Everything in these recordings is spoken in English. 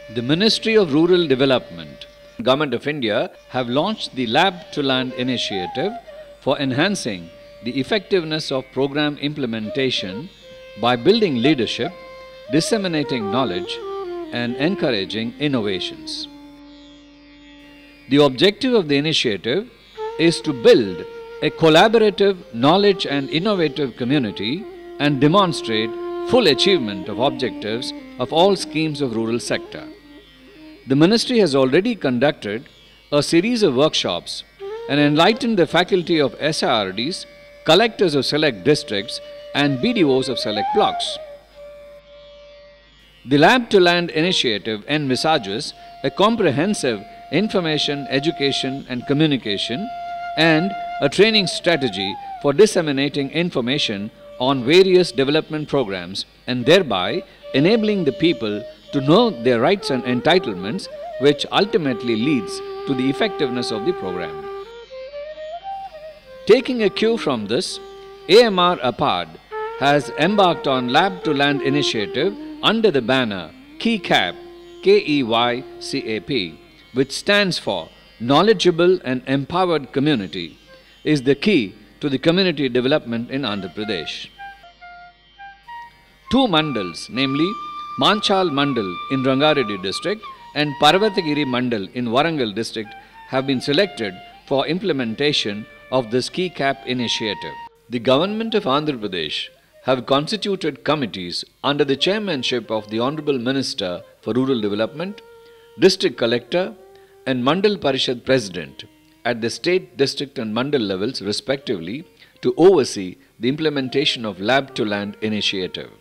The Ministry of Rural Development, Government of India have launched the Lab to Land initiative for enhancing the effectiveness of program implementation by building leadership, disseminating knowledge, and encouraging innovations. The objective of the initiative is to build a collaborative, knowledge and innovative community and demonstrate full achievement of objectives of all schemes of rural sector. The Ministry has already conducted a series of workshops and enlightened the faculty of SRDs, collectors of select districts and BDOs of select blocks. The Lab to Land initiative envisages a comprehensive information, education and communication and a training strategy for disseminating information on various development programs and thereby enabling the people to know their rights and entitlements, which ultimately leads to the effectiveness of the program. Taking a cue from this, AMR APARD has embarked on Lab to Land initiative under the banner KEYCAP, KEYCAP, which stands for Knowledgeable and Empowered Community, is the key to the community development in Andhra Pradesh. Two mandals, namely Manchal Mandal in Rangareddy district and Parvatagiri Mandal in Warangal district, have been selected for implementation of this KEYCAP initiative. The Government of Andhra Pradesh have constituted committees under the chairmanship of the Honorable Minister for Rural Development, District Collector and Mandal Parishad President at the state, district and mandal levels respectively to oversee the implementation of Lab to Land initiative.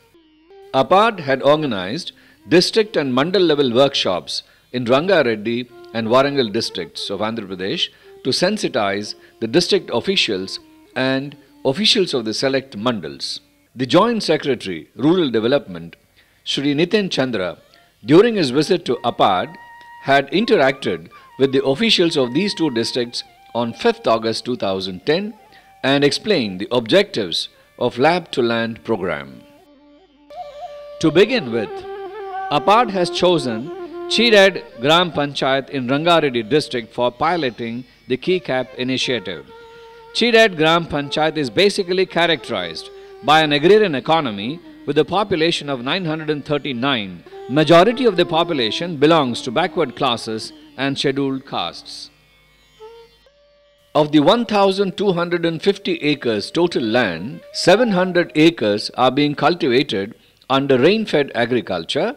APARD had organized district and mandal level workshops in Rangareddy and Warangal districts of Andhra Pradesh to sensitize the district officials and officials of the select mandals. The Joint Secretary, Rural Development, Shri Nitin Chandra, during his visit to APARD, had interacted with the officials of these two districts on 5th August 2010 and explained the objectives of Lab to Land program. To begin with, APARD has chosen Chirad Gram Panchayat in Rangareddy district for piloting the KEYCAP initiative. Chirad Gram Panchayat is basically characterized by an agrarian economy with a population of 939. Majority of the population belongs to backward classes and scheduled castes. Of the 1,250 acres total land, 700 acres are being cultivated under rain-fed agriculture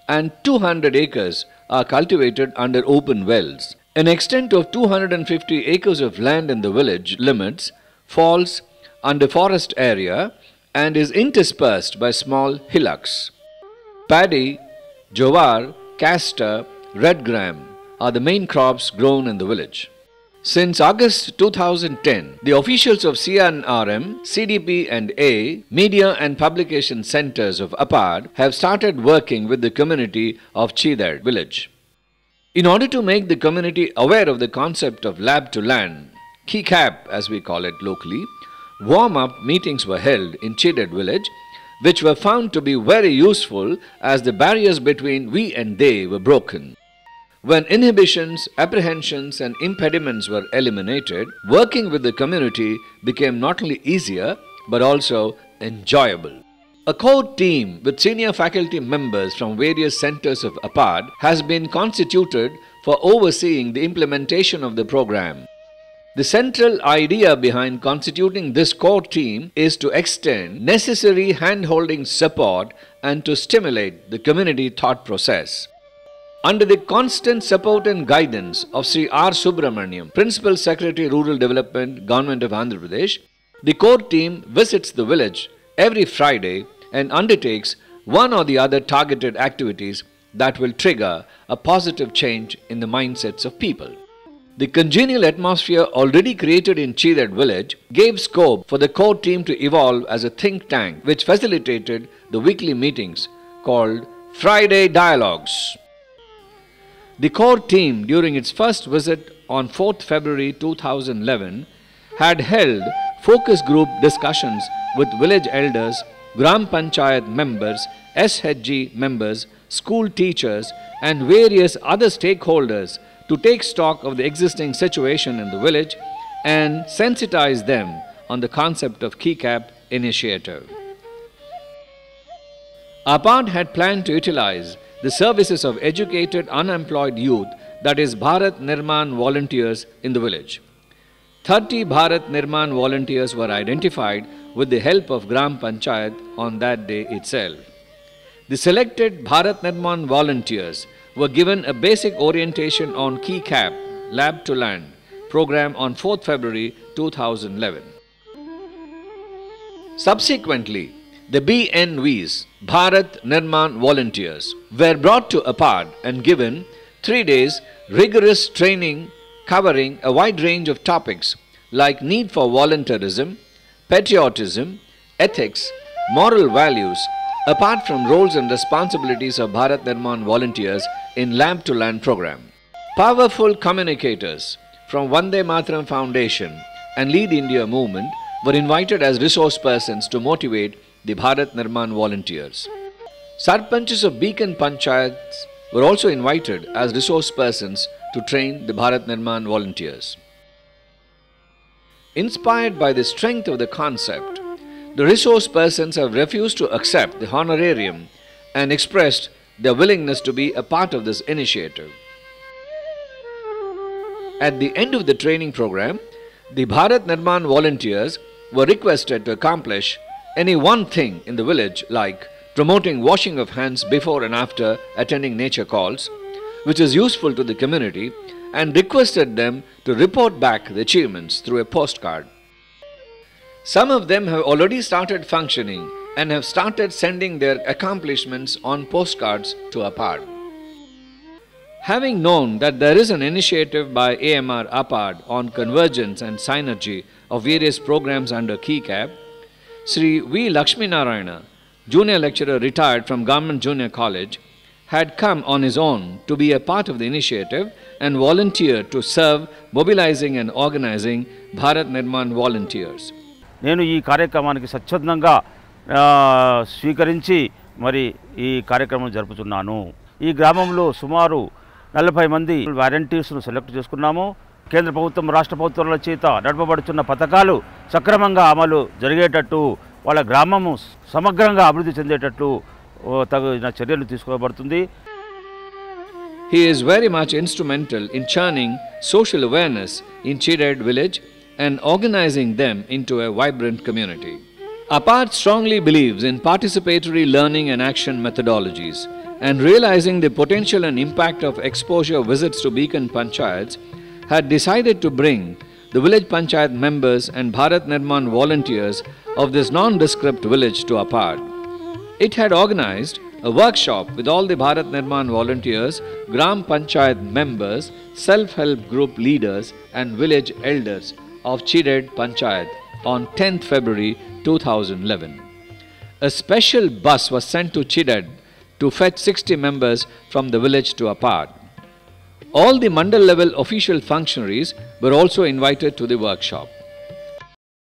and 200 acres are cultivated under open wells. An extent of 250 acres of land in the village limits falls under forest area and is interspersed by small hillocks. Paddy, jowar, castor, red gram are the main crops grown in the village. Since August 2010, the officials of CNRM, CDP and A, Media and Publication Centers of APARD have started working with the community of Chidad village. In order to make the community aware of the concept of Lab to Land, KEYCAP as we call it locally, warm-up meetings were held in Chidad village, which were found to be very useful as the barriers between we and they were broken. When inhibitions, apprehensions and impediments were eliminated, working with the community became not only easier but also enjoyable. A core team with senior faculty members from various centers of APARD has been constituted for overseeing the implementation of the program. The central idea behind constituting this core team is to extend necessary hand-holding support and to stimulate the community thought process. Under the constant support and guidance of Sri R. Subramaniam, Principal Secretary Rural Development, Government of Andhra Pradesh, the core team visits the village every Friday and undertakes one or the other targeted activities that will trigger a positive change in the mindsets of people. The congenial atmosphere already created in Chidad village gave scope for the core team to evolve as a think tank which facilitated the weekly meetings called Friday Dialogues. The core team during its first visit on 4th February 2011 had held focus group discussions with village elders Gram Panchayat members, SHG members, school teachers and various other stakeholders to take stock of the existing situation in the village and sensitize them on the concept of KeyCap initiative. APARD had planned to utilize the services of educated unemployed youth, that is Bharat Nirman volunteers in the village. 30 Bharat Nirman volunteers were identified with the help of Gram Panchayat on that day itself. The selected Bharat Nirman volunteers were given a basic orientation on KeyCap, Lab to Land, program on 4th February 2011. Subsequently, the BNVs, Bharat Nirman volunteers, were brought to APARD and given 3 days rigorous training covering a wide range of topics like need for volunteerism, patriotism, ethics, moral values, apart from roles and responsibilities of Bharat Nirman volunteers in Lab to Land program. Powerful communicators from Vande Mataram Foundation and Lead India movement were invited as resource persons to motivate the Bharat Nirman volunteers. Sarpanches of Beacon Panchayats were also invited as resource persons to train the Bharat Nirman volunteers. Inspired by the strength of the concept, the resource persons have refused to accept the honorarium and expressed their willingness to be a part of this initiative. At the end of the training program, the Bharat Nirman volunteers were requested to accomplish any one thing in the village, like promoting washing of hands before and after attending nature calls, which is useful to the community, and requested them to report back the achievements through a postcard. Some of them have already started functioning and have started sending their accomplishments on postcards to APARD. Having known that there is an initiative by AMR APARD on convergence and synergy of various programs under KeyCap, Sri V. Lakshmi Narayana, junior lecturer retired from Government Junior College, had come on his own to be a part of the initiative and volunteer to serve mobilizing and organizing Bharat Nirman volunteers. నేను ఈ కార్యక్రమానికి స్వచ్ఛందంగా స్వీకరించి మరి ఈ కార్యక్రమం జరుపుతున్నాను. ఈ గ్రామంలో సుమారు 40 మంది వాలంటీర్స్ను సెలెక్ట్ చేసుకున్నాము. కేంద్ర ప్రభుత్వం రాష్ట్ర ప్రభుత్వాల చేత నడపబడుతున్న పథకాలు సక్రమంగా అమలు జరిగేటట్టు వాళ్ళ గ్రామము సమగ్రంగా అభివృద్ధి చెందేటట్టు తగిన చర్యలు తీసుకోబడుతుంది. He is very much instrumental in churning social awareness in Chided village and organizing them into a vibrant community. APARD strongly believes in participatory learning and action methodologies, and realizing the potential and impact of exposure visits to Beacon Panchayats, had decided to bring the village Panchayat members and Bharat Nirman volunteers of this nondescript village to APARD. It had organized a workshop with all the Bharat Nirman volunteers, Gram Panchayat members, self-help group leaders and village elders of Chided Panchayat on 10th February 2011. A special bus was sent to Chided to fetch 60 members from the village to APARD. All the mandal level official functionaries were also invited to the workshop.